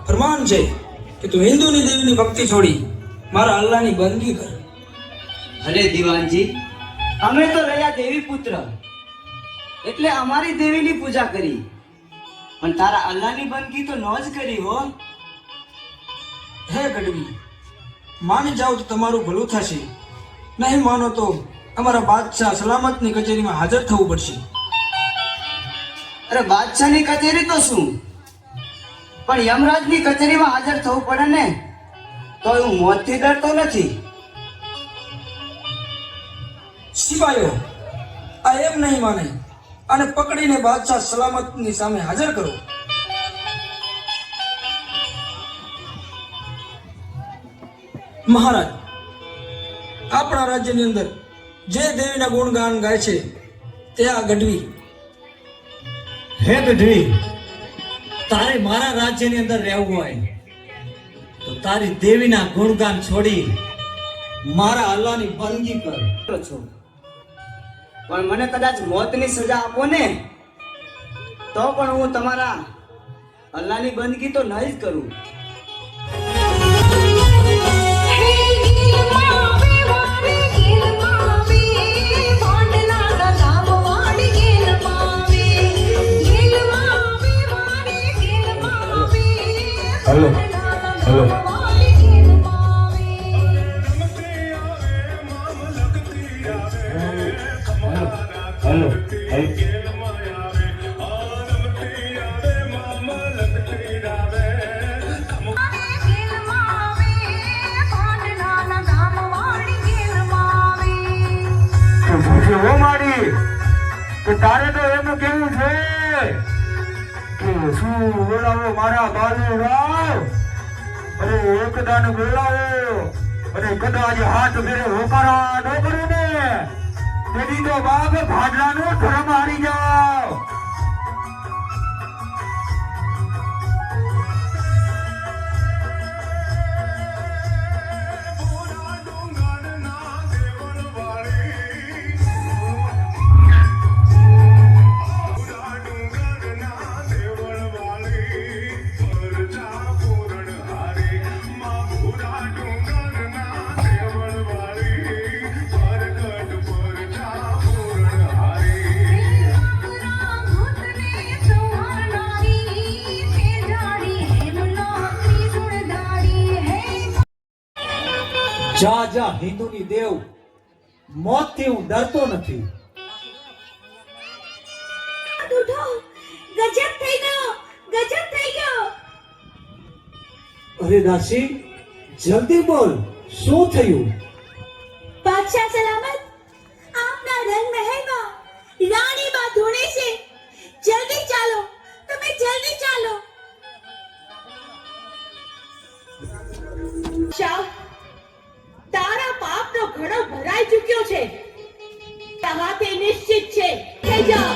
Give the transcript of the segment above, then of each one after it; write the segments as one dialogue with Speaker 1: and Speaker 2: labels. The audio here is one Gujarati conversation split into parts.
Speaker 1: फरमान है कि तू हिंदू नी देवी नी भक्ति छोड़ी मारा अल्लाह नी बंदगी कर।
Speaker 2: अरे दीवान जी, અમે તો રહ્યા દેવી પુત્ર એટલે અમારી દેવીની પૂજા કરી, પણ તારા અલ્લાહની બંદગી તો ન જ કરી હો।
Speaker 1: હે ગઢવી, માની જાઓ તો તમારું ભલું થશે, નહીં માનો તો અમારા બાદશાહ સલામતની કચેરીમાં હાજર થવું પડશે।
Speaker 2: અરે બાદશાહની કચેરી તો શું, પણ યમરાજની કચેરીમાં હાજર થવું પડે ને, તો હું મોતથી ડરતો નથી।
Speaker 1: સિપાહીઓ આ એમ નહીં માને અને પકડીને બાદશાહ સલામતની સામે હાજર કરો। મહારાજ, આપણા રાજ્યની અંદર જે દેવીના ગુણગાન ગાય છે તે આ ગઢવી।
Speaker 3: હે ગઢવી, તારે મારા રાજ્યની અંદર રહેવું હોય તો તારી દેવીના ગુણગાન છોડી મારા અલ્લાહની બંદગી કર
Speaker 2: છો, પણ મને કદાચ મોતની સજા આપો ને તો પણ હું તમારા અલ્લાહની બંદગી તો નહીં જ કરું।
Speaker 3: हेलो हेलो हेलो
Speaker 4: वो मारी तो तारे तो एम केवू छे કે શું બોલાવો મારા બાલુ રાવ, અરે એક દાન બોલાવો, અરે કદાચ હાથ ફેરે હોકારા ન કરું ને તેથી તો બાપ ભાડલાનો ધર્મ હારી જાવ।
Speaker 3: જા જા હિન્દુની દેવ, મોતથી હું ડરતો નથી।
Speaker 5: ગજબ થઈ ગયો, ગજબ થઈ ગયો।
Speaker 3: અરે દાસી, જલ્દી બોલ, શું થયું?
Speaker 5: બાદશાહ સલામત, આપના રંગ મહેલમાં રાણી બા ધૂણે છે, જલ્દી ચાલો, તમે જલ્દી ચાલો। શાહ, તારા પાપનો ઘડો ભરાઈ ચૂક્યો છે, તમારે નિશ્ચિત છે, થઈ જાઓ।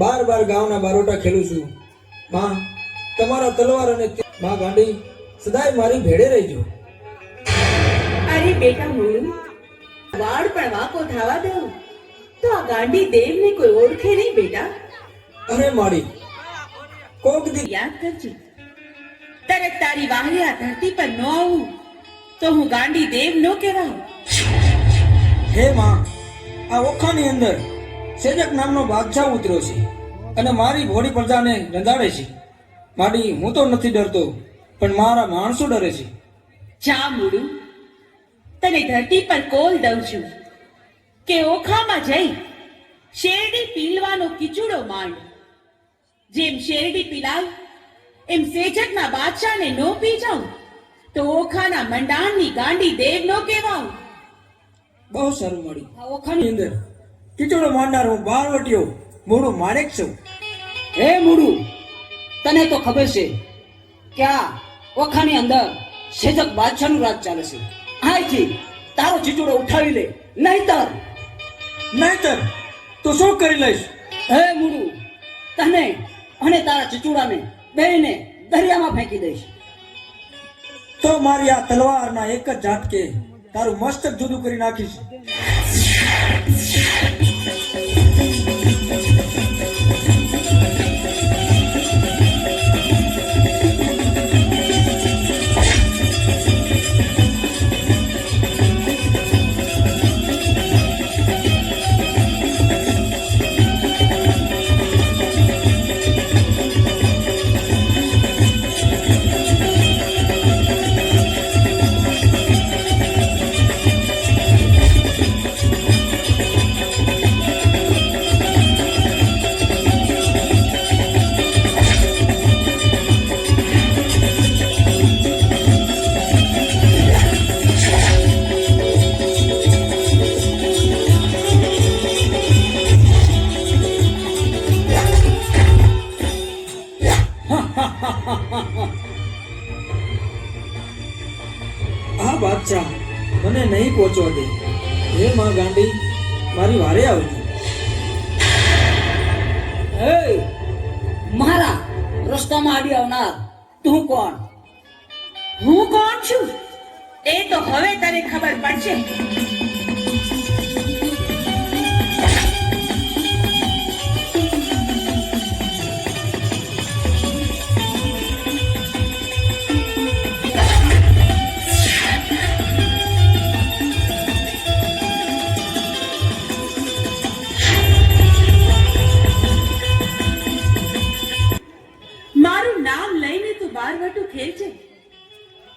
Speaker 1: બાર બાર ગામના બારોટા ખેલું છું। માં, તમારા તલવાર અને માં ગાંડી સદાય મારી ભેડે રહેજો।
Speaker 5: અરે બેટા મોનુ, વાળ પણ વાકો થવા દો તો આ ગાંડી દેવને કોઈ ઓળખે નહીં બેટા।
Speaker 1: અરે માડી, કોક દી
Speaker 5: યાદ કરજે, તરત તારી વાહરે આ ધરતી પર ન આવું તો હું ગાંડી દેવ નો કહેવાઉં।
Speaker 1: હે માં, આ ઓખાની અંદર સેજક નામનો બાદશાહ ઉતર્યો છે અને મારી ભોળી પ્રજાને રંધાડે છે। માડી, હું તો નથી ડરતો, પણ મારા માણસો ડરે છે।
Speaker 5: જા મુડુ,
Speaker 6: તને ધરતી પર કોલ દઉં છું કે ઓખામાં જઈ શેરડી પીલવાનો કિચુડો માંડ. જેમ શેરડી પીલાવ એમ સેજકના બાદશાહને નો પી જાઉં તો ઓખાના મંડાણની ગાંડી દેવ નો કહેવાઉં.
Speaker 1: બહુ સારું મળ્યું. આ ઓખાની અંદર કિચોડો માંડનાર હું બારવટીયો મોડું માણેક છું.
Speaker 7: હે મૂળું, તને તો ખબર છે કે આ ઓખાની અંદર સેજક બાદશાહનું રાજ ચાલે છે. અહીંથી તારો ચીચોડો ઉઠાવી લે, નહીતર
Speaker 1: નહીતર તો શું કરી લઈશ?
Speaker 7: હે મૂળું, તને અને તારા ચીચોડાને બેયને દરિયામાં ફેંકી દઈશ.
Speaker 1: તો મારી આ તલવારના એક જ ઝાટકે તારું મસ્તક જુદું કરી નાખીશ. આ બાદશાહ મને નહીં પહોંચવા દે. હે માં ગાંડી, મારી વારે આવજો.
Speaker 7: હે મારા રસ્તામાં આડી આવનાર તું કોણ?
Speaker 6: હું કોણ છું એ તો હવે તને ખબર પડશે. મારું નામ લઈને તું બારવટું ખેલજે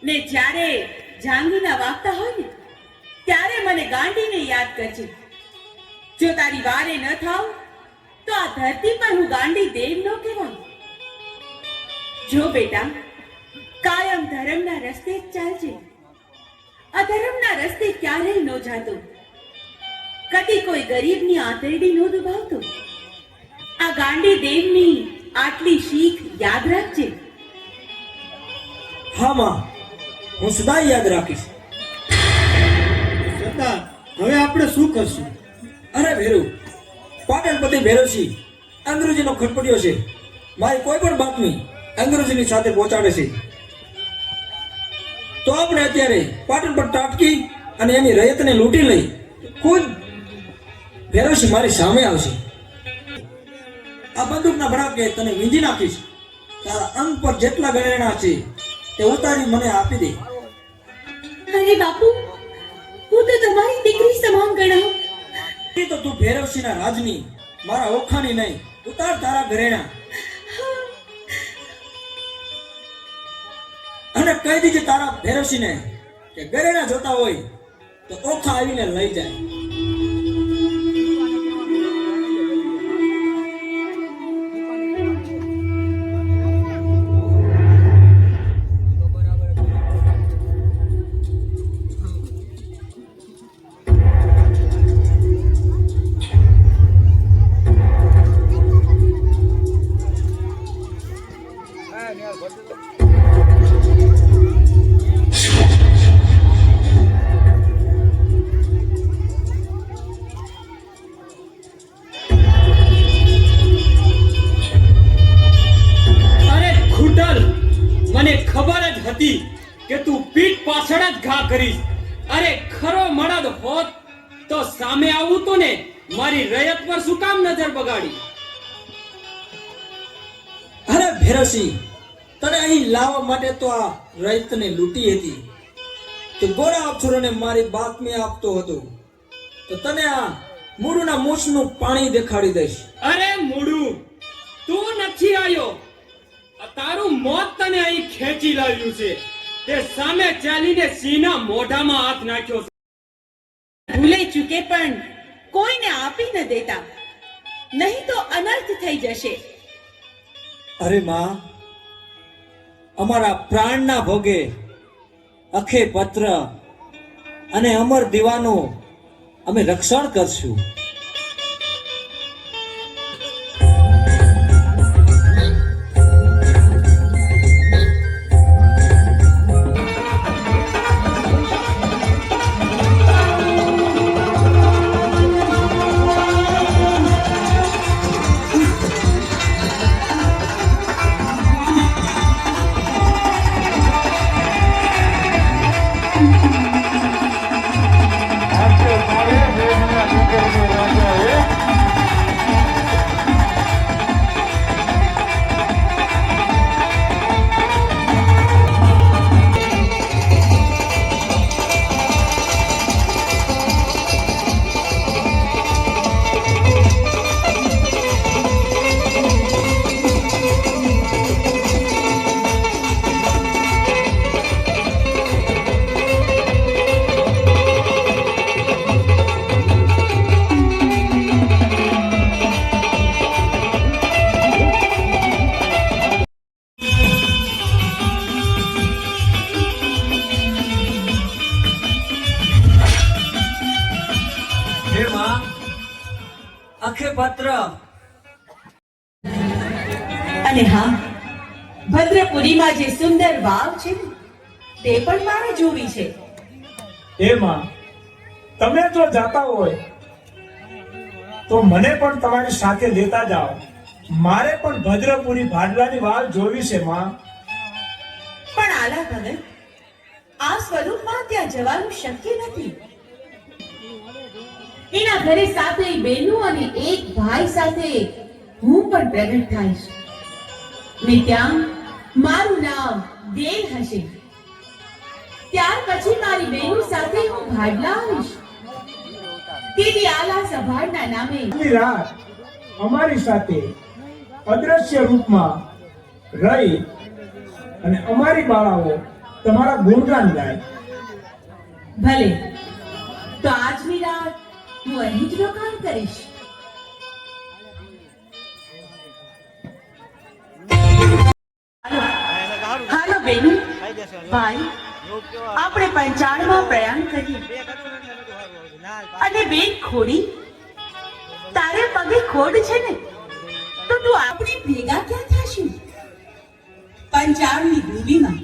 Speaker 6: ને જ્યારે જાંગીના વાગતા હોય ને ત્યારે મને ગાંડીને યાદ કરજે. જો તારી વારે ન થાવ તો આ ધરતી પર હું ગાંડી દેવ નો કહેવાઉં. જો બેટા, કાયમ ધર્મના રસ્તે જ ચાલજે. અધર્મના રસ્તે ક્યારેય ન જાતો. કદી કોઈ ગરીબની આંતરડી ન દુભાવતો. આ ગાંડી દેવની આટલી શીખ યાદ રાખજે.
Speaker 1: હા માં, હું સદા યાદ રાખીશ.
Speaker 3: સરદાર, હવે આપણે શું કરશું?
Speaker 1: અરે ભેરુ, પાટણપતિ ભેરવસિંહ અંગ્રેજીનો ખટપટીયો છે. મારી કોઈ પણ બાતમી અંગ્રેજીની સાથે પહોંચાડે છે. તો આપણે અત્યારે પાટણ પર ટાટકી અને એની રયતને લૂંટી લઈ ખુદ ભેરવસિંહ મારી સામે આવશે. આ બંદૂકના ભડાકે તને વીંધી નાખીશ. તારા અંગ પર જેટલા ગણેણા છે તે ઉતારી મને આપી દે.
Speaker 5: અરે બાપુ, હું તો તમારી દીકરી સમાન ગણાઉં.
Speaker 1: એ તો તું ભૈરવસિંહના રાજની, મારા ઓખાની નહીં. ઉતાર તારા ઘરેણા અને કહી દીજે તારા ભૈરવસિંહને કે ઘરેણા જોતા હોય તો ઓખા આવીને લઈ જાય.
Speaker 8: મને ખબર જ હતી કે તું પીઠ પાછળ જ ઘા કરીશ. અરે ખરો મળદ હોત તો સામે આવું તો ને મારી રયત પર શું કામ નજર બગાડી?
Speaker 1: અરે ભૈરવસિંહ, તને અહીં લાવવા માટે તો આ રયતને લૂંટી હતી. તો ગોરા અપ્સરોને મારી બાતમી આપતો હતો તો તને આ મૂળના મૂછનું પાણી દેખાડી દઈશ.
Speaker 8: અરે મૂળું, તું નથી આવ્યો. તારું મોત તને અહીં ખેંચી લાવ્યું છે. તે સામે ચાલીને સિંહના મોઢામાં હાથ નાખ્યો.
Speaker 6: ભૂલે ચૂકે પણ કોઈને આપી ન દેતા, નહીં તો અનર્થ થઈ જશે.
Speaker 3: અરે માં, અમારા પ્રાણના ભોગે અખે પત્ર અને અમર દીવાનું અમે રક્ષણ કરશું.
Speaker 4: આજે મારે દેશના દીકરીનો રાજા હે.
Speaker 3: હે માં, અખે પત્ર
Speaker 6: અને હા, ભદ્રપુરીમાં જે સુંદર વાવ છે ને, તે પણ મારે જોવી છે.
Speaker 9: એમાં તમે જો જાતા હોય તો મને પણ તમારી સાથે લેતા જાઓ. મારે પણ ભદ્રપુરી ભાડલાની વાવ જોવી છે માં.
Speaker 6: પણ આલા ભગત, આ સ્વરૂપમાં ત્યાં જવાનું શક્ય નથી. એના ઘરે સાથે બેનો અને એક ભાઈ સાથે હું પણ પ્રગટ થઈશ, ને ત્યાં મારું નામ દેવ હશે. ત્યાર પછી મારી બહેનો સાથે હું ભાડલા આવીશ. તેથી આલા સભાના નામે
Speaker 9: આટલી રાત અમારી સાથે અદ્રશ્ય રૂપમાં રહી અને અમારી બાળાઓ તમારા ગુણગાન ગાય.
Speaker 6: ભલે, તો આજની રાત હું અહીં જ રોકાણ કરીશ. હાલો બેન, ભાઈ, આપણે પંચાળમાં પ્રયાણ કરીએ. અને બેન ખોડી, તારે પગે ખોડ છે ને, તો તું આપણે ભેગા ક્યાં થશું? પંચાળની ભૂમિમાં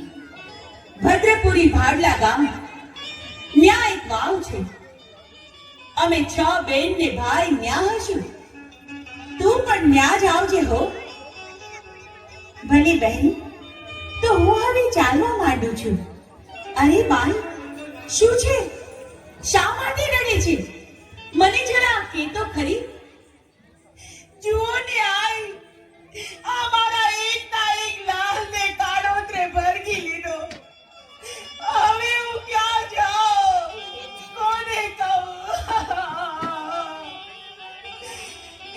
Speaker 6: ભદ્રપુરી ભાડલા ગામ, ત્યાં એક વાવ છે. અમે 6 બેન ને ભાઈ ન્યા હશું. તું પણ ન્યા જ આવજે હો. ભલે બહેન, તો હું હવે ચાલવા માંડું છું. અરે બાઈ, શું છે? શા માટે રડે છે? મને જરા કે તો ખરી. જુઓ ને આઈ, આ મારા એકના એક લાલને કાળોતરે ભરગી લીધો. હવે હું ક્યાં જાઉં? કોને કહું?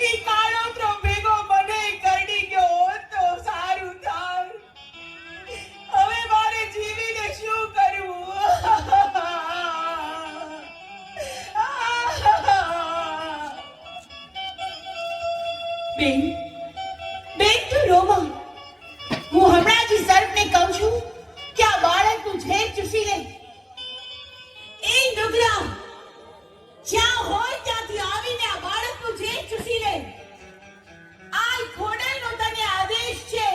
Speaker 6: ઈ કાળોતરો ભેગો મને કરડી ગયો હોત તો સારું થાત. હવે મારે જીવીને શું કરવું? બેન, બેન તું રોમાં. હું હમણાં જ સર્પને કહું છું કે આ બાળકનું ઝેર ચૂસી લે. એ ડુગરા, જ્યાં હોય ત્યાંથી આવીને આ બાળકનું ઝેર ચૂસી લે. આ ખોડલનો તને આદેશ છે.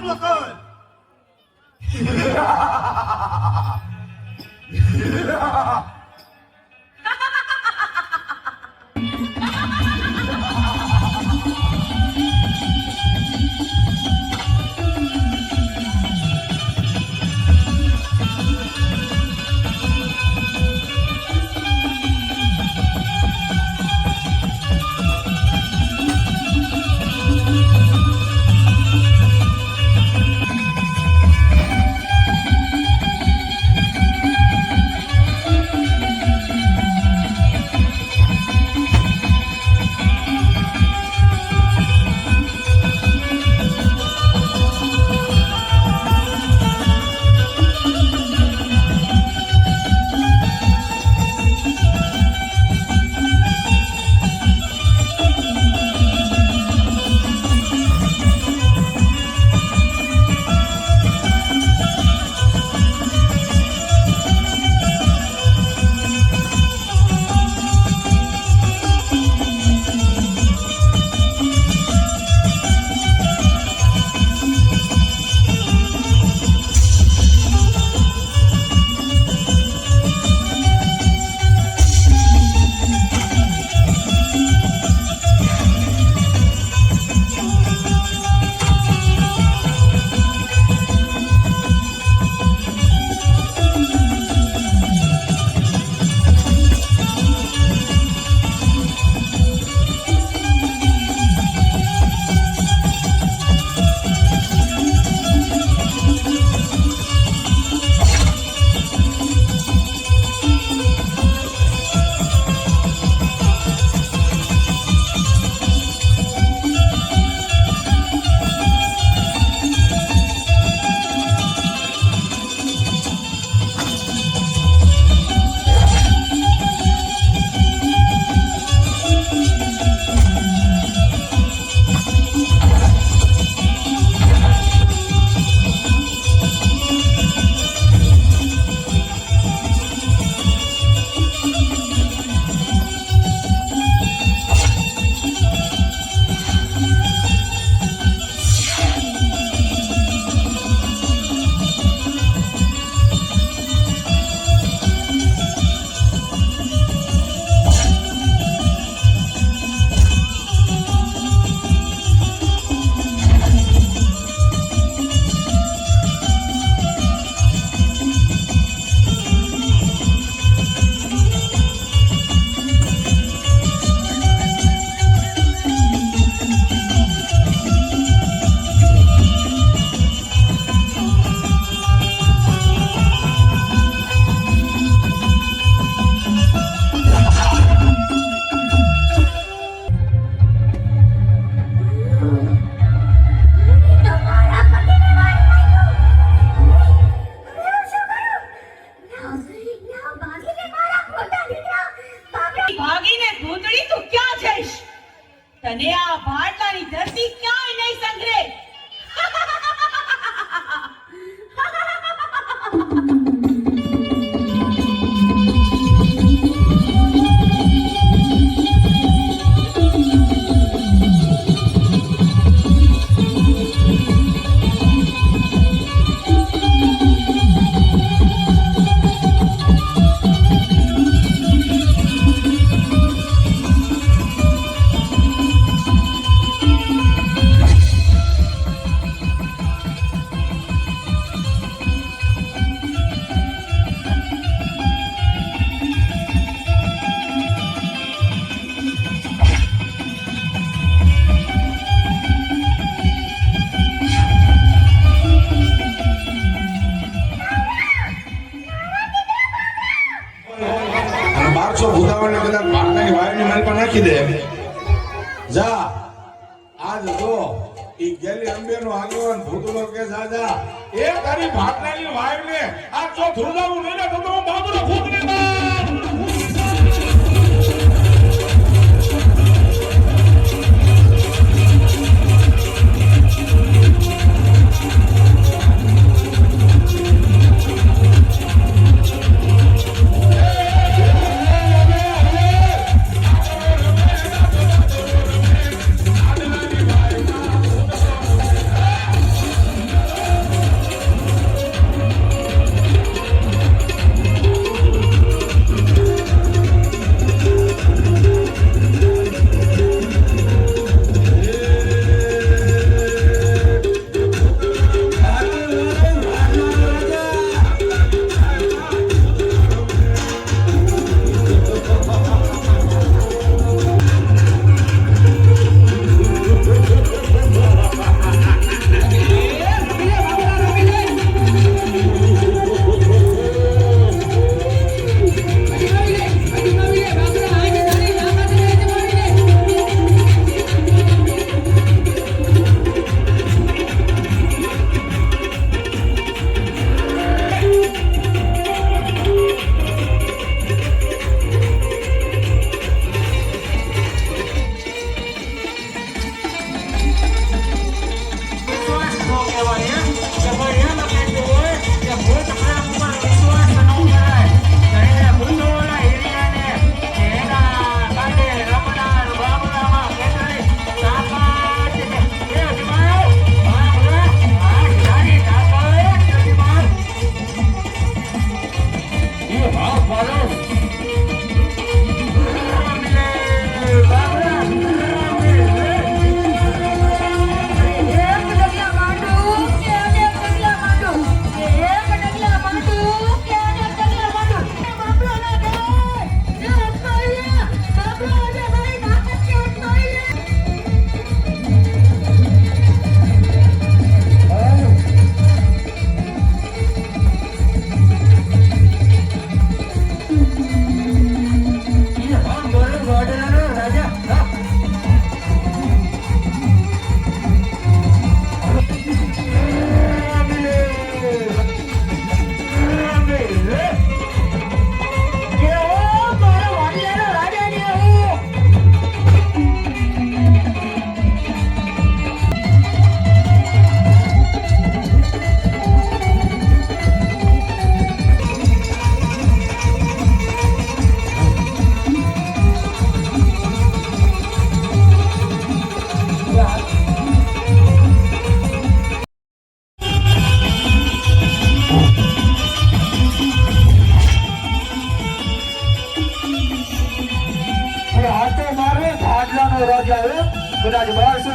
Speaker 4: હમલો કર.
Speaker 6: ભાગીને ભૂતળી તું ક્યાં જઈશ? તને આ ભારતાની ધરતી ક્યાંય નહીં સંઘરે.
Speaker 10: બારસો ભૂતાવળને કદાચ પાટલાની વાયરની મારી પાસે નાખી દે જા આજ જો ઈ ગેલી અંબેનો આગેવાન ભૂતલો કે જા જા એ તારી પાટલાની વાયરને આ જો ધ્રુજાવું નહીં ને તો હું બાબુનો ભૂતને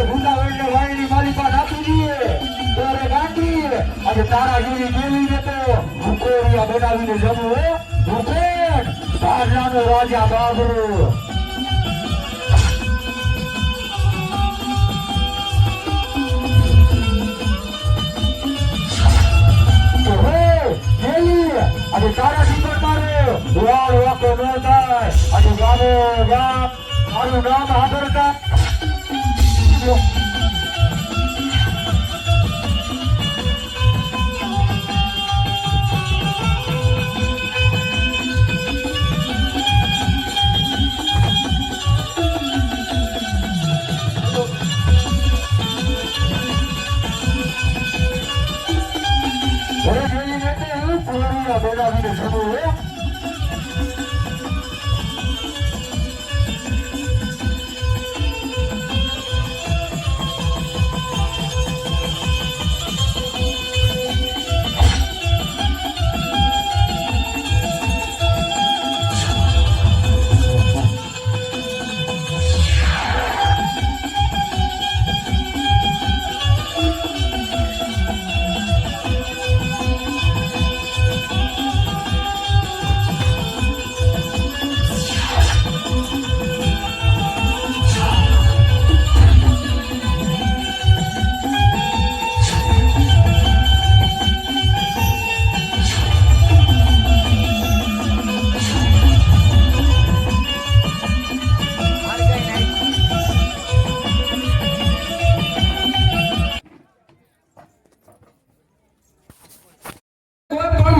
Speaker 4: ભૂતાવળને વાણીની મારી પાસે આપી દઈએ તો રે ગાંડી અને તારા જેવી દેવી ને તો ભૂખોરિયા બનાવીને જમો ભૂખેડ ભાડલાનો રાજા બાબરો અને તારા શિખર મારે વાળ વાકો ન થાય અને ગામો ગામ મારું નામ હાજરતા બનાવીને જમો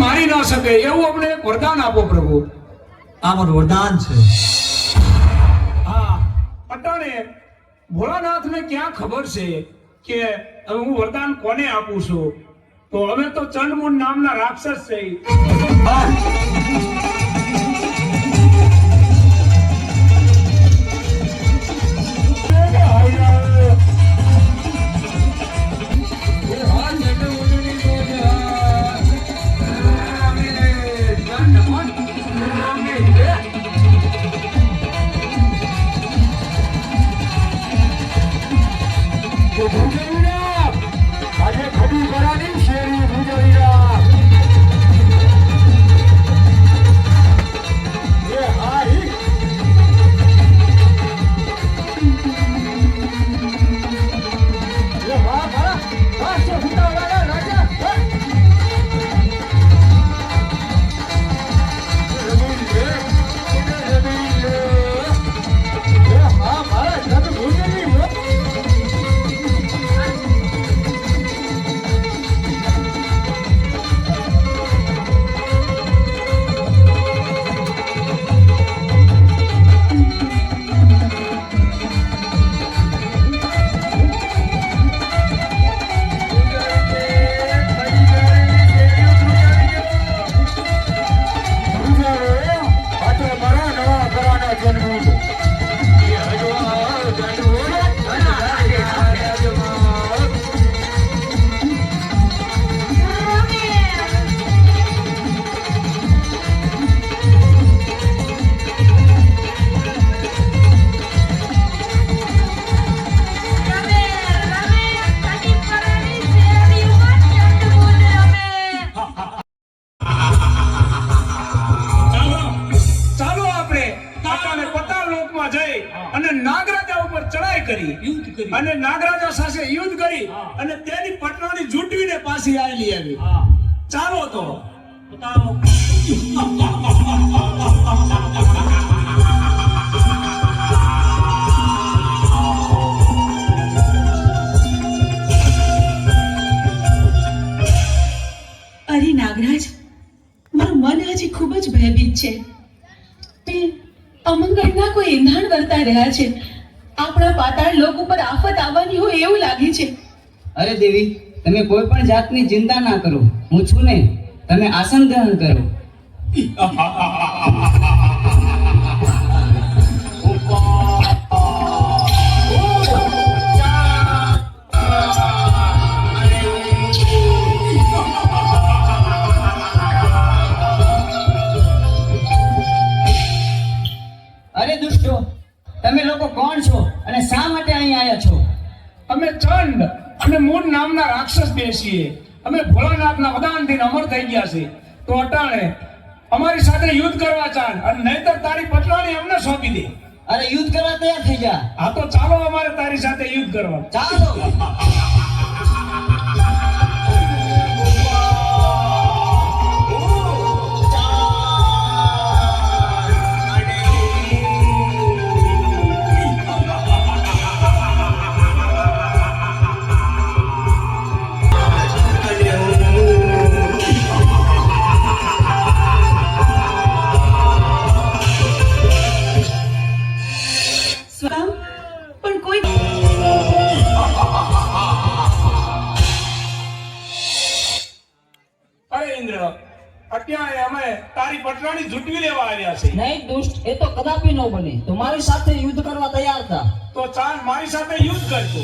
Speaker 9: મારી ના શકે એવું અમને એક વરદાન આપો પ્રભુ.
Speaker 3: આમાં વરદાન છે.
Speaker 9: હા, અટાણે ભોળાનાથને ક્યાં ખબર છે કે હવે હું વરદાન કોને આપું છું? તો અમે તો ચંડમુંડ નામના રાક્ષસ છે.
Speaker 4: આજે ખડી કરાની શેરી ભૂજવીરા એ હાઈ એ વાહ વાહ આ છે ભૂતાવાળા રાજા
Speaker 9: અને નાગરાજા સાથે યુદ્ધ કરી અને તેની પટરાણી જૂટવીને પાછી આવેલી આવી. ચાલો તો
Speaker 6: અરે નાગરાજ, મારું મન હજી ખૂબ જ ભયભીત છે. તે અમંગળના કોઈ એંધાણ વર્તા રહ્યા છે. આપણા પાતાળ લોક ઉપર આફત આવવાની હોય એવું લાગે છે.
Speaker 2: અરે દેવી, તમે કોઈ પણ જાતની ચિંતા ના કરો, હું છું ને. તમે આસન ગ્રહણ કરો. અરે દુષ્ટો, તમે લોકો કોણ છો અને શા માટે અહીં આવ્યા છો?
Speaker 9: અમે ચંડ અને મૂળ નામના રાક્ષસ બેસીએ. અમે ભોળાનાથના વદાનથી અમર થઈ ગયા છે. તો અટાણે અમારી સાથે યુદ્ધ કરવા ચાલ, અને નહીતર તારી પટરાણી અમને સોંપી દે.
Speaker 2: અરે યુદ્ધ કરવા તૈયાર થઈ જા.
Speaker 9: હા તો ચાલો અમારે તારી સાથે યુદ્ધ કરવા.
Speaker 2: ચાલો.
Speaker 6: સ્વામ પણ કોઈ
Speaker 9: અરે ઇન્દ્ર, અત્યારે અમે તારી પટરાણી ઝૂંટવી લેવા આવ્યા છે.
Speaker 7: નહીં દુષ્ટ, એ તો કદાપી ન બને. તમારી સાથે યુદ્ધ કરવા તૈયાર હતા.
Speaker 9: તો ચાલ મારી સાથે યુદ્ધ કરતો.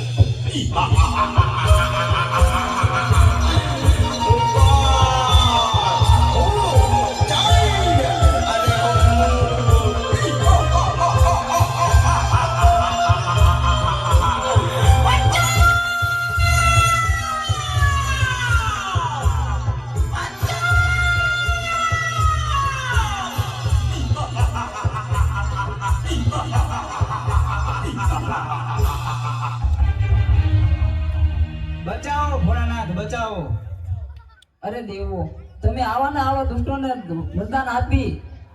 Speaker 2: બચાવો ભોળાનાથ, બચાવો.
Speaker 7: અરે દેવો, તમે આવા ને આવા દુષ્ટોને વરદાન આપી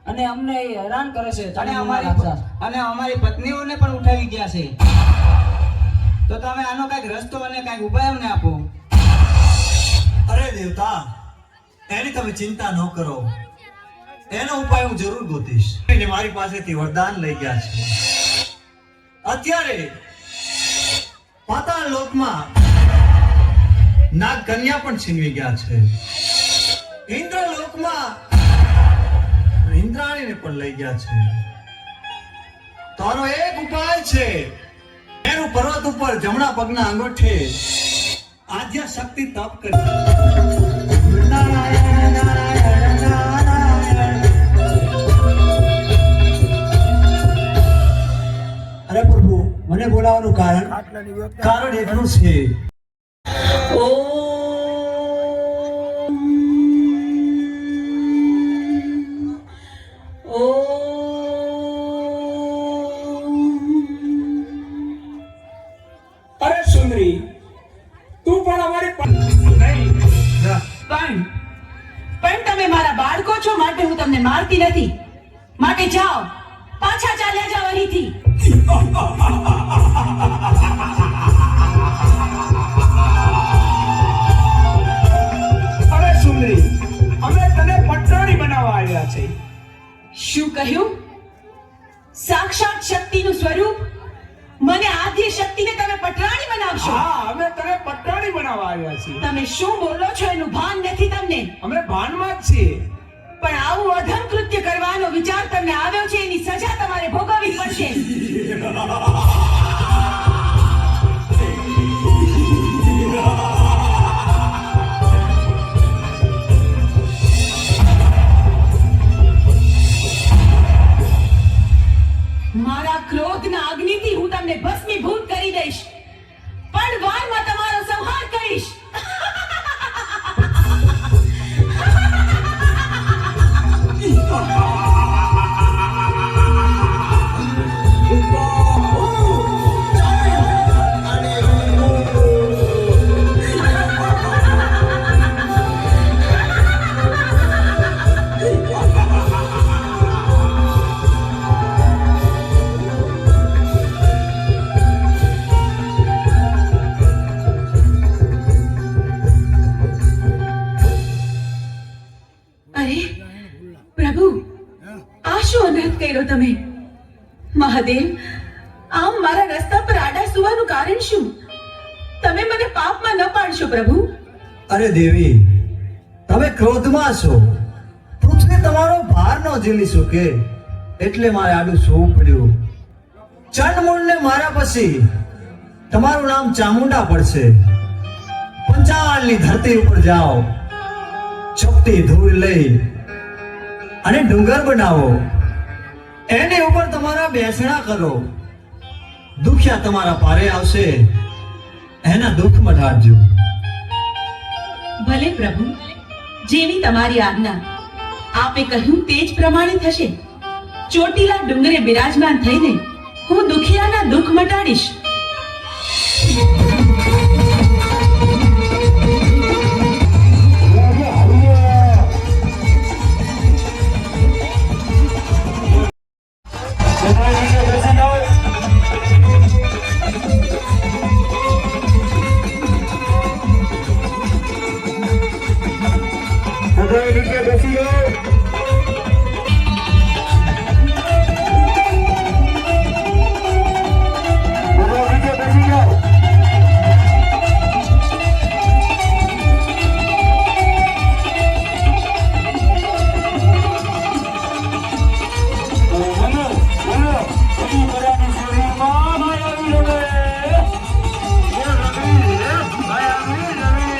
Speaker 7: અને અમને હેરાન કરે છે.
Speaker 2: અને અમારી પત્નીઓને પણ ઉઠાવી ગયા છે. તો તમે આનો કઈક રસ્તો અને કઈક ઉપાય અમને આપો.
Speaker 3: અરે દેવતા, એની તમે ચિંતા ન કરો. એનો ઉપાય હું જરૂર ગોતીશ. એને મારી પાસેથી વરદાન લઈ ગયા છે. અત્યારે પાતાળ લોકમાં નાગ કન્યા પણ છીનવી ગયા છે. ઇન્દ્ર લોકમાં ઇન્દ્રાણીને પણ લઈ ગયા છે. તારો એક ઉપાય છે, મેરુ પર્વત ઉપર જમણા પગના અંગૂઠે આદ્ય શક્તિ તપ કરી. નારાયણ નારાયણ નારાયણ. અરે પ્રભુ, મને બોલાવવાનું કારણ એટલું છે.
Speaker 9: અરે સુંદરી, તું પણ અમારી નહીં.
Speaker 6: પણ તમે મારા બાળકો છો, માટે હું તમને મારતી નથી. માટે જાઓ, પાછા ચાલ્યા જાઓ અહીંથી.
Speaker 9: અરે સુંદરી, અમે તને પટરાણી બનાવવા આવ્યા છે.
Speaker 6: શું કહ્યું? સાક્ષાત શક્તિનું સ્વરૂપ, મને આદ્ય શક્તિને તમે પટરાણી બનાવશો?
Speaker 9: હા, અમે તને પટરાણી બનાવવા આવ્યા છીએ.
Speaker 6: તમે શું બોલો છો એનું ભાન નથી તમને.
Speaker 9: અમે ભાનમાં જ છીએ.
Speaker 6: પણ આવું અધમ કૃત્ય કરવાનો વિચાર તમને આવ્યો છે, એની સજા તમારે ભોગવવી પડશે. મારા ક્રોધના અગ્નિથી હું તમને ભસ્મીભૂત કરી દઈશ, પણ વારમાં તમારો સંહાર કરીશ. કર્યો તમે? મહાદેવ, આમ મારા રસ્તા પર આડા સુવાનું કારણ શું? તમે મને પાપમાં ન પાડશો પ્રભુ.
Speaker 3: અરે દેવી, તમે ક્રોધમાં છો. પૃથ્વી તમારો ભાર ન ઝીલી શકે એટલે મારે આડું સૂવું પડ્યું. ચંડમૂળને મારા પછી તમારું નામ ચામુંડા પડશે. પંચાળની ધરતી ઉપર જાઓ, ચોકટી ધૂળ લઈ અને ડુંગર બનાવો, એની ઉપર તમારા બેસણા કરો. દુખિયા તમારા પારે આવશે, એના દુઃખ મટાડજો.
Speaker 6: ભલે પ્રભુ, જેવી તમારી આજ્ઞા. આપે કહ્યું તે જ પ્રમાણે થશે. ચોટીલા ડુંગરે બિરાજમાન થઈને હું દુખિયાના દુઃખ મટાડીશ.
Speaker 4: બધા નીચે બેસી જાઓ. બધા નીચે બેસી જાઓ. બોલો, બોલો. હજી બધાની શરીરમાં માયાવી રમે. એ રમી, માયાવી રમી.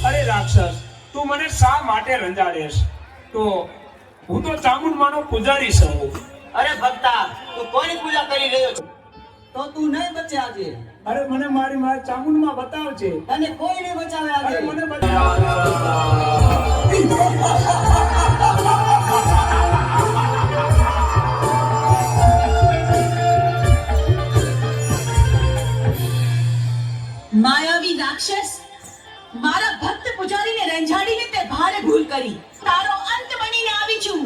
Speaker 9: અરે રાક્ષસ, તું મને શા માટે રંજાડેશ? તો હું તો ચામુંડમાનો પૂજારી છું.
Speaker 2: અરે ભક્તા, તું કોની પૂજા કરી રહ્યો છો? તો તું નહીં બચે આજે.
Speaker 9: અરે મને મારી માં ચામુંડમાં બતાવજે.
Speaker 2: તને કોઈ નહીં બચાવે
Speaker 9: અરે
Speaker 2: આજે.
Speaker 9: મને બતાવ.
Speaker 6: માયાવી રાક્ષસ, મારા ભક્ત પૂજારીને રંજાડીને તે ભારે ભૂલ કરી. તારો અંત બનીને આવી છું.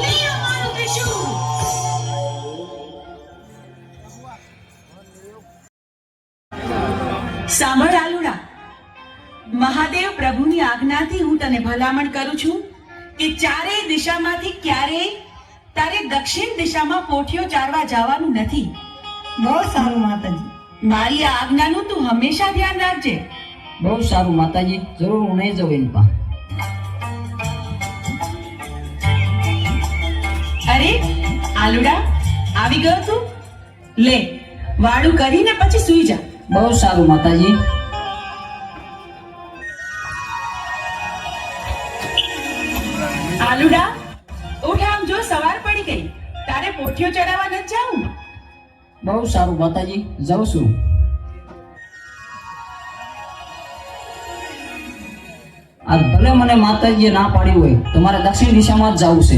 Speaker 6: લે અમારું ત્રિશૂળ. સાંભળ આલુડા, મહાદેવ પ્રભુની આજ્ઞાથી હું તને ભલામણ કરું છું કે ચારેય દિશામાંથી ક્યારેય તારે દક્ષિણ દિશામાં પોઠિયો ચારવા જવાનું નથી.
Speaker 7: બહુ સારું માતાજી.
Speaker 6: મારી આ આજ્ઞાનું તું હંમેશા ધ્યાન રાખજે.
Speaker 7: બહુ સારું માતાજી, જરૂર હું નહીં જઉં એની પાસે.
Speaker 6: અરે આલુડા, આવી ગયો તું? લે, વાળું કરીને પછી સૂઈ જા.
Speaker 7: બહુ સારું માતાજી.
Speaker 6: આલુડા, ઉઠ, આમ જો સવાર પડી ગઈ. તારે પોઠિયો ચડાવવા નથી જાવું?
Speaker 7: બહુ સારું માતાજી, જાઉં છું. આજ ભલે મને માતાજીએ ના પાડી હોય, તમારે દક્ષિણ દિશામાં જ જવું છે.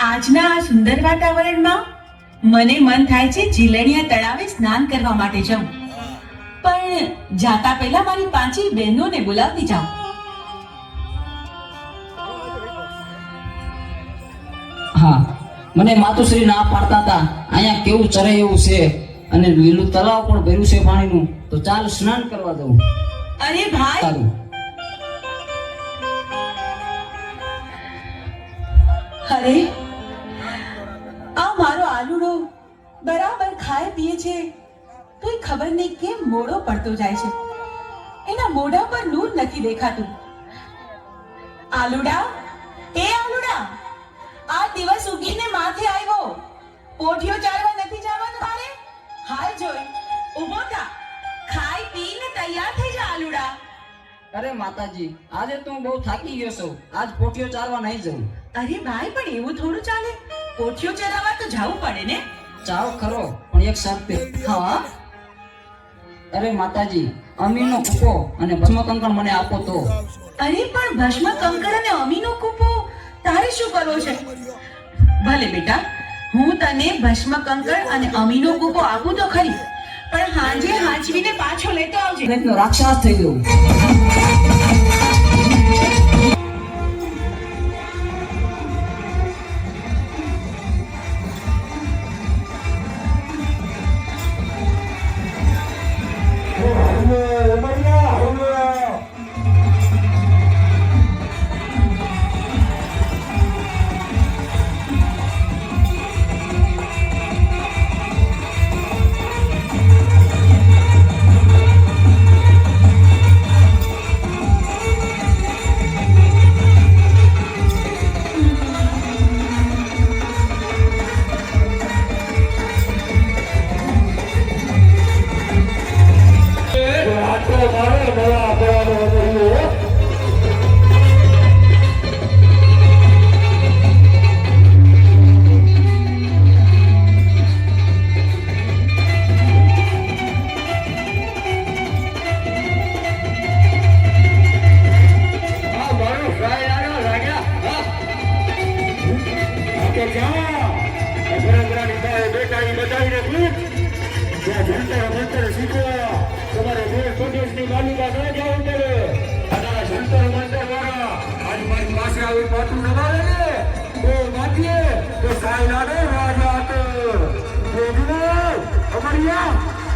Speaker 6: આજના આ સુંદર વાતાવરણમાં મને મન થાય છે જીલણિયા તળાવે સ્નાન કરવા માટે જાઉં. પણ જાતા પહેલા મારી પાંચેય બહેનોને બોલાવતી જાઉં.
Speaker 7: હા, મને માતુશ્રી ના પાડતા હતા અહીંયા કેવું ચરે એવું છે અને લીલું તળાવ પણ ભર્યું છે પાણીનું, તો ચાલ સ્નાન કરવા જવું.
Speaker 6: અરે ભાઈ,
Speaker 7: સારું.
Speaker 6: અરે આ મારો આલુડો બરાબર ખાય પીએ છે, તોય ખબર નહીં કેમ મોડો પડતો જાય છે. એના મોઢા પર નૂર નથી દેખાતું. આલુડા, એ આલુડા, આ દિવસ ઉગીને માથે આવ્યો. પોઠિયો ચારવા નથી જવાનું તારે? હાલ જોઈ, ઊભો થા, ખાઈ પીને તૈયાર થઈ જા આલુડા.
Speaker 7: અરે માતાજી, આજે તો હું બહુ થાકી ગયો છું, આજ પોઠિયો ચારવા નહીં જવું.
Speaker 6: અરે ભાઈ, પણ એવું થોડું ચાલે. પોઠિયો ચરાવવા તો જવું પડે ને.
Speaker 7: ચાવ ખરો, પણ એક શરતે.
Speaker 6: હા,
Speaker 7: અરે માતાજી, અમીનો કૂપો અને ભસ્મ કંકણ મને આપો તો.
Speaker 6: અરે પણ ભસ્મ કંકર અને અમીનો કૂપો તારે શું કરવો છે? ભલે બેટા, હું તને ભસ્મ કંકણ અને અમીનો કૂપો આપું તો ખરી, પણ હાંજે હાંચવીને પાછો લેતો આવજે.
Speaker 7: જગતનો રાક્ષસ થઈ ગયો.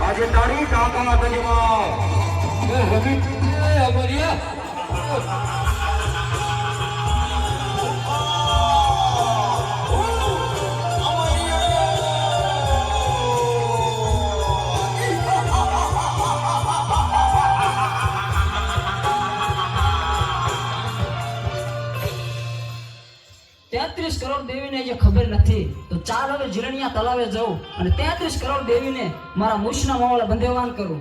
Speaker 4: આજે તારી તાકાત
Speaker 7: તેત્રીસ કરોડ દેવીને જે ખબર નથી તો ચાલ હવે જીરણિયા તલાવે જવું અને 33 કરોડ દેવીને મારા મૂછના માવળા બંધેવાન કરું.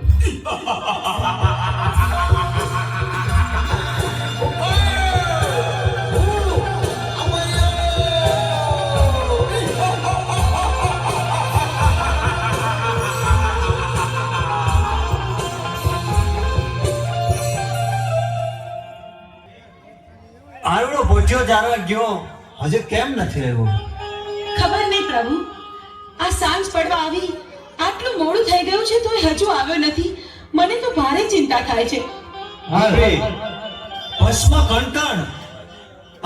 Speaker 3: આરવડો પહોંચ્યો જારવા ગયો, હજુ કેમ નથી આવ્યો?
Speaker 6: ખબર નહીં પ્રભુ, આ સાંજ પડવા આવી, આટલું મોડું થઈ ગયું છે તોય હજુ આવ્યો નથી. મને તો ભારે ચિંતા થાય છે.
Speaker 3: અરે ભસ્મ કંકણ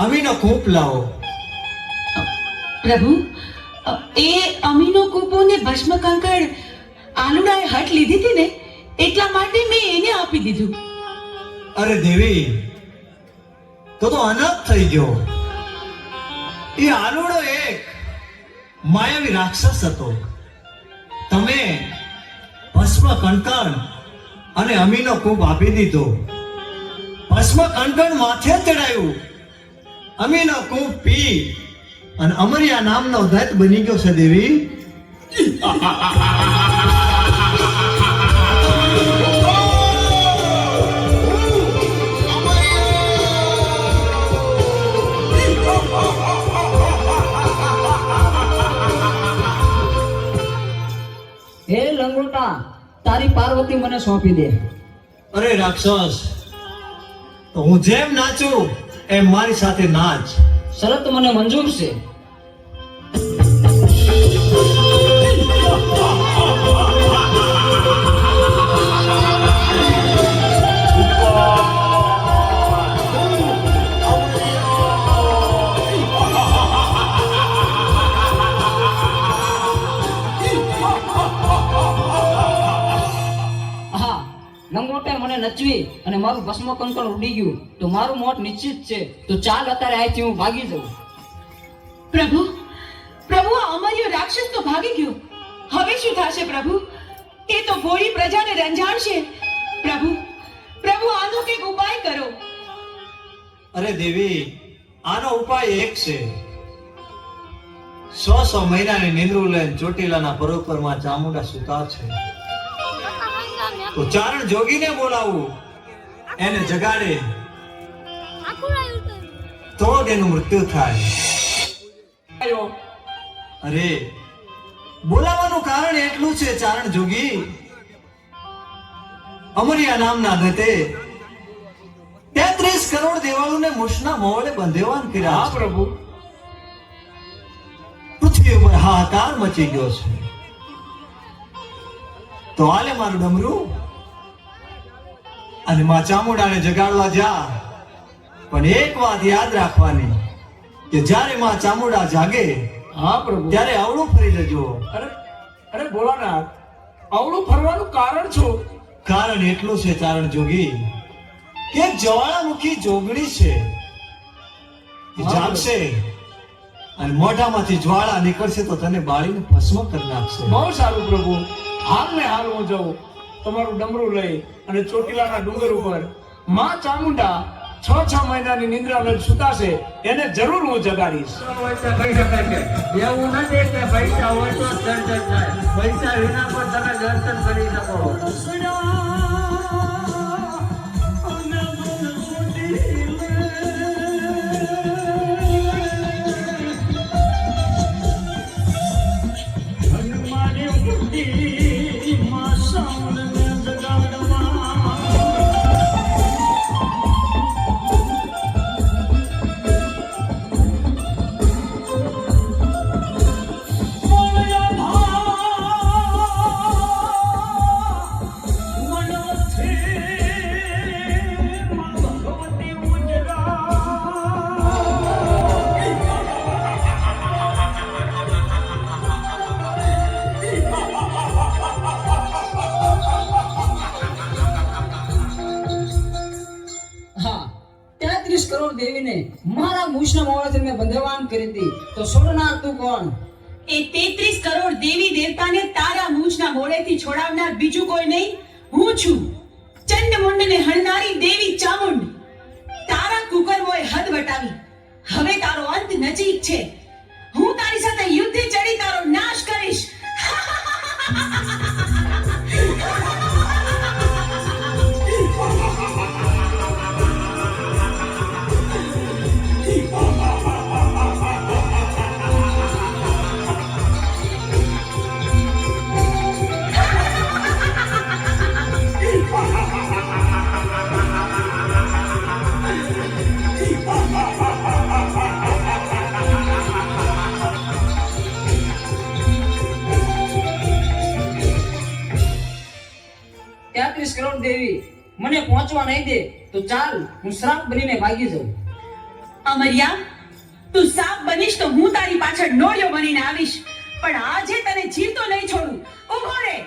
Speaker 3: અમીનો કૂપ લાવો.
Speaker 6: પ્રભુ, એ અમીનો કૂપો ને ભસ્મ કંકણ આલુડાએ હટ લીધી હતી ને, એટલા માટે મેં એને આપી દીધું.
Speaker 3: અરે દેવી, તો અનાથ થઈ ગયો. એ આલુડો એક માયાવી રાક્ષસ હતો. તમે ભસ્મ કંકણ અને અમીનો કૂપ આપી દીધો. ભસ્મ કંકણ માથે ચડાયું, અમીનો કૂપ પી અને અમરિયા નામનો દૈત બની ગયો છે દેવી.
Speaker 7: હે લંગોટા, તારી પાર્વતી મને સોંપી દે.
Speaker 3: અરે રાક્ષસ, તો હું જેમ નાચું એમ મારી સાથે નાચ.
Speaker 7: શરત મને મંજૂર છે. લંગોટે મને નચવી અને મારું ભસ્મ કંકણ ઉડી ગયું તો મારું મોત નિશ્ચિત છે. તો ચાલ અત્યારે અહીંથી હું ભાગી જાઉં.
Speaker 6: પ્રભુ, પ્રભુ, આ અમર્યો રાક્ષસ તો ભાગી ગયો. હવે શું થશે પ્રભુ? એ તો ભોળી પ્રજાને રંજાડશે. પ્રભુ, પ્રભુ, આનો કંઈક ઉપાય કરો.
Speaker 3: અરે દેવી, આનો ઉપાય એક છે. 100 મહિનાની નિંદ્રું લઈને ચોટીલાના પરોપરમાં ચામુંડા સુતા છે. તો ચારણ જોગીને બોલાવું, એને જગાડે તો જ એનું મૃત્યુ થાય. અરે બોલાવાનું કારણ એટલું છે ચારણ જોગી, અમરિયા નામના દત્તે 33 કરોડ દેવાળુને મુશના મોવડે બંધેવાન કર્યા
Speaker 9: હા
Speaker 3: છે.
Speaker 9: પ્રભુ.
Speaker 3: પૃથ્વી ઉપર હાહાકાર મચી ગયો છે. તો હાલે મારું ડમરું અને માં ચામુંડાને જગાડવા જા. પણ એક વાત યાદ રાખવાની કે જ્યારે માં ચામુંડા જાગે
Speaker 9: હા પ્રભુ.
Speaker 3: ત્યારે અવળું ફરી જજો.
Speaker 9: અરે અરે ભોળાનાથ, આવડું ફરવાનું કારણ શું?
Speaker 3: કારણ એટલું છે ચારણ જોગી કે જ્વાળામુખી જોગણી છે એ જાગશે અને મોઢામાંથી જ્વાળા નીકળશે તો તને બાળીને ભસ્મ કરી નાખશે.
Speaker 9: બહુ સારું પ્રભુ. હાલ ને હાલ હું જાઉં તમારું ડમરું લઈ અને ચોટીલાના ડુંગર ઉપર માં ચામુંડા 6 મહિનાની નિંદ્રામાં સુતાશે, એને જરૂર હું જગાડીશ.
Speaker 2: એવું નથી કે પૈસા હોય તો જ દર્શન થાય. પૈસા વિના પણ તમે દર્શન કરી શકો.
Speaker 7: હા, 33 કરોડ દેવીને મારા મૂછના મોવળેથી મેં બંધવાન કરી હતી, તો છોડનાર તું કોણ?
Speaker 6: એ 33 કરોડ દેવી દેવતાને તારા મૂછના મોઢેથી છોડાવનાર બીજું કોઈ નહીં, હું છું. ચંડમુંડને હણનારી દેવી ચામુંડ. તારા કુકર્મોએ હદ વટાવી. હવે તારો અંત નજીક છે. હું તારી સાથે યુદ્ધે ચડી તારો નાશ કરીશ.
Speaker 7: કરોડ દેવી મને પહોંચવા નહીં દે તો ચાલ હું શ્રાપ બનીને ભાગી જાઉં.
Speaker 6: અમરિયા, તું સાપ બનીશ તો હું તારી પાછળ નોળિયો બનીને આવીશ, પણ આજે તને જીવતો નહીં છોડું. ઊભો રહે.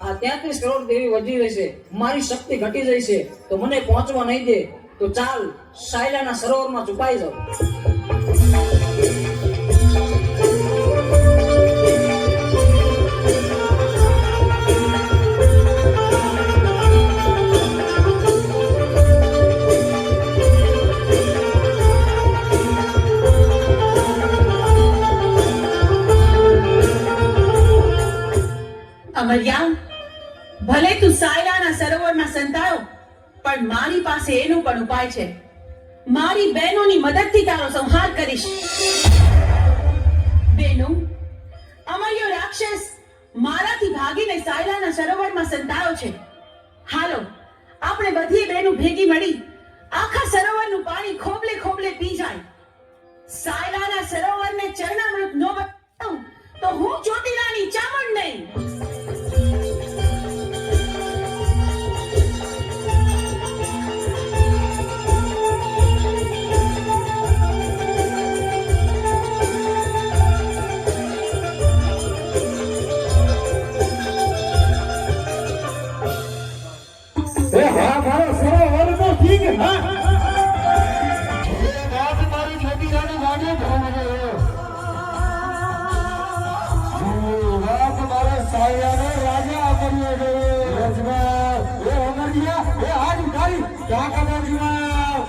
Speaker 7: આ 33 કરોડ દેવી વધી રહેશે, મારી શક્તિ ઘટી જાય છે, તો મને પહોંચવા નહીં દે તો ચાલ સાયલાના સરોવરમાં છુપાઈ જાઉં.
Speaker 6: અમરિયા, ભલે તું સાયલાના સરોવરમાં સંતાયો, પણ મારી પાસે એનો પણ ઉપાય છે. મારી બહેનોની મદદથી તારો સંહાર કરીશ. બહેનો, અમર્યો રાક્ષસ મારાથી ભાગીને સાયલાના સરોવરમાં સંતાયો છે. હાલો, આપણે બધી બહેનો ભેગી મળી આખા સરોવરનું પાણી ખોબલે ખોબલે પી જાય. સાયલાના સરોવરને ચરણામૃત ન બનાવું તો હું ચોટીલાની ચામુંડ નહીં.
Speaker 4: સાયરાનો રાજા બન્યો છે રજમાં એ અમરિયા એ હારી તારી કાકા બાજુમાં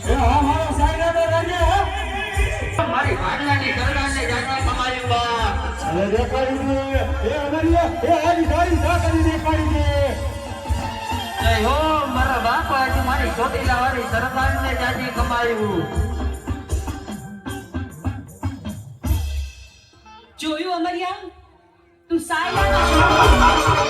Speaker 4: એ હા મારો સાયરાનો રાજા
Speaker 2: મારી ભાડલાની સરદારને જાણવા કમાયું બા
Speaker 4: અરે દેખાડી દે એ અમરિયા એ હારી તારી કાકાની દેખાડી દે
Speaker 2: જય હો મારા બાપ આજે મારી ચોટીલા વાળી સરદારને જાજી કમાયું
Speaker 6: જોયું અમરિયા તું સાયલા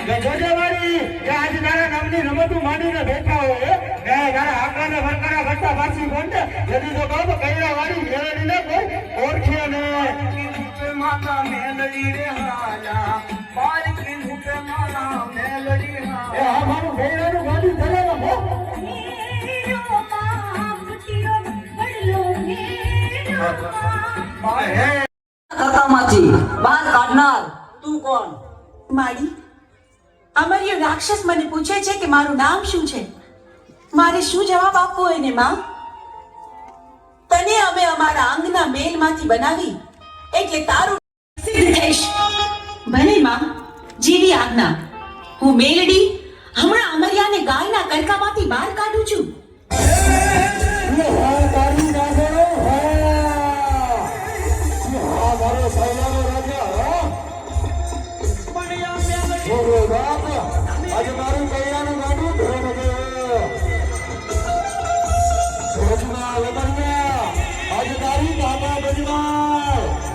Speaker 4: ગજોજેવાળી કે આજે તારા નામની રમતું માંડીને બેઠા હોય એ તારા આકરાને ફરકારા કરતા પાછી બોલતે જદી તો કહો તો કૈરા વાળી મેળડીને કોઈ ઓળખે ને માતા મેલડી રે હાલા બાળકી મુકે મારા મેલડી હા એ આ મારું ભૈરાનું ગાડી ચલે ને હો
Speaker 7: કરતામાંથી બહાર કાઢનાર તું કોણ?
Speaker 6: માડી અમરિયો રાક્ષસ મને પૂછે છે કે મારું નામ શું છે મારે શું જવાબ આપવો એને માં તને અમે અમારા આંગના મેલમાંથી બનાવી એટલે તારું સિદ્ધ થઈશ ભલે માં જીવી આજ્ઞા હું મેલડી હમણાં અમરિયાને ગાયના કરકામાંથી બહાર કાઢું છું
Speaker 4: મારો સાયલાનો રાજા બોલો બાપ આજે મારું કૈયાનું ગાડું ધોરણ ભજમાં લબડિયા આજે તારી કાકા ભજમાં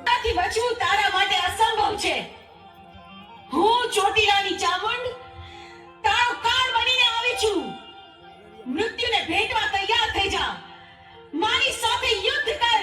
Speaker 6: તારાથી બચવું તારા માટે અસંભવ છે હું ચોટીલાની ચામુંડ તારો કાળ બનીને આવી છું મૃત્યુને ભેટવા તૈયાર થઈ જા મારી સાથે યુદ્ધ કર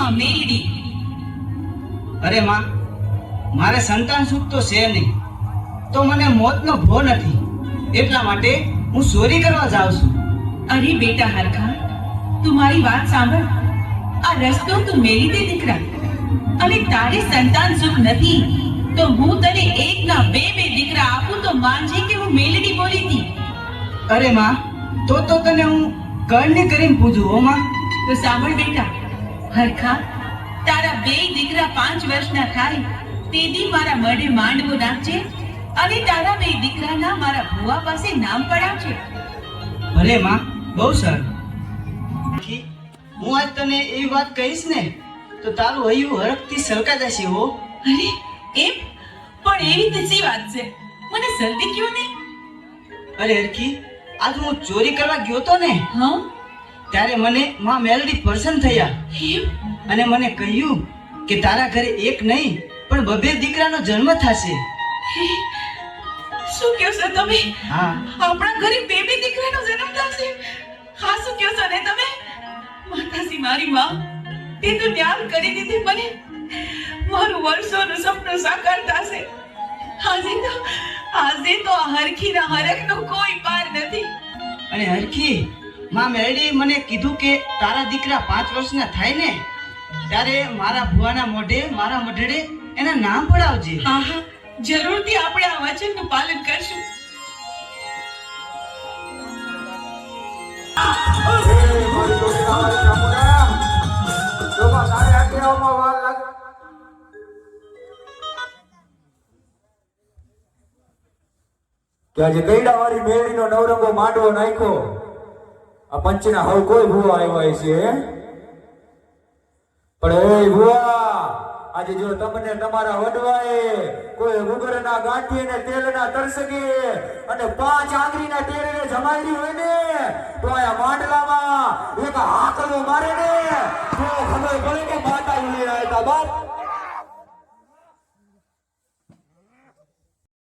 Speaker 6: માં મેલડી.
Speaker 2: અરે માં, મારે સંતાન સુખ તો છે નહીં, તો મને મોતનો ભો નથી, એટલા માટે હું ચોરી કરવા જાઉં છું.
Speaker 6: અરે બેટા હરખા, તું મારી વાત સાંભળ. આ રસ્તો તું મેલી દે દીકરા, અને તારે સંતાન સુખ નથી તો હું તને એકના બે દીકરા આપું તો માનજે કે હું મેલડી બોલી હતી.
Speaker 2: અરે માં, તો તને હું કરણી કરીને પૂછું હો માં.
Speaker 6: તો સાંભળ બેટા હરખા, તારા બે દીકરા 5 વર્ષના થાય તેથી મારા મઢે માંડવો નાખજે, અને તારા બે દીકરાના મારા ભુવા પાસે નામ પડાવજે.
Speaker 2: ભલે માં, બહુ સારું. હું આજ તને એવી વાત કહીશ ને તો તારું હૈયું હરખથી સલકા જશે હો.
Speaker 6: અરે એમ? પણ એવી તો સી વાત છે, મને જલ્દી ક્યું ને.
Speaker 2: અરે હરખી, આજ હું ચોરી કરવા ગયો તો ને,
Speaker 6: હા
Speaker 2: ત્યારે મને માં મેલડી પ્રસન્ન થયા
Speaker 6: એમ?
Speaker 2: અને મને કહ્યું કે તારા ઘરે એક નહીં પણ 2 દીકરાનો જન્મ થશે.
Speaker 6: શું કહો છો તમે?
Speaker 2: હા,
Speaker 6: આપણા ઘરે બે દીકરાનો જન્મ થશે? હા, શું કહો છો ને તમે? માતાજી મારી માં, તે તો ન્યાલ કરી દીધી મને. મારું વર્ષોનું સપનું સાકાર થશે. આજે તો આ હરખીના હરખનો કોઈ પાર નથી.
Speaker 2: અને હરખી, માં મેલડી મને કીધું કે તારા દીકરા 5 વર્ષના થાય ને ત્યારે મારા ભુવાના મોઢે, મારા મઢડે એના નામ પડાવજે.
Speaker 6: હા હા, જરૂરથી આપણે આ વચનનું પાલન કરશું.
Speaker 4: કે આજે ગઈડા વાળી મેળીનો નવરંગો માંડવો નાખ્યો, આ પંચના હવે કોઈ ભૂવા આવ્યા છે પણ એ ભૂવા, આજે જો તમને તમારા વડવાએ કોઈ ગુગરના ગાંઠીને તેલના તરસકી અને 5 આંગળીના ટેરે જમાડ્યું હોય ને તો આ માંડલામાં એક હાકલો મારે ને તો ખબર પડે કે માતા ઉલી રહ્યા હતા બાપ.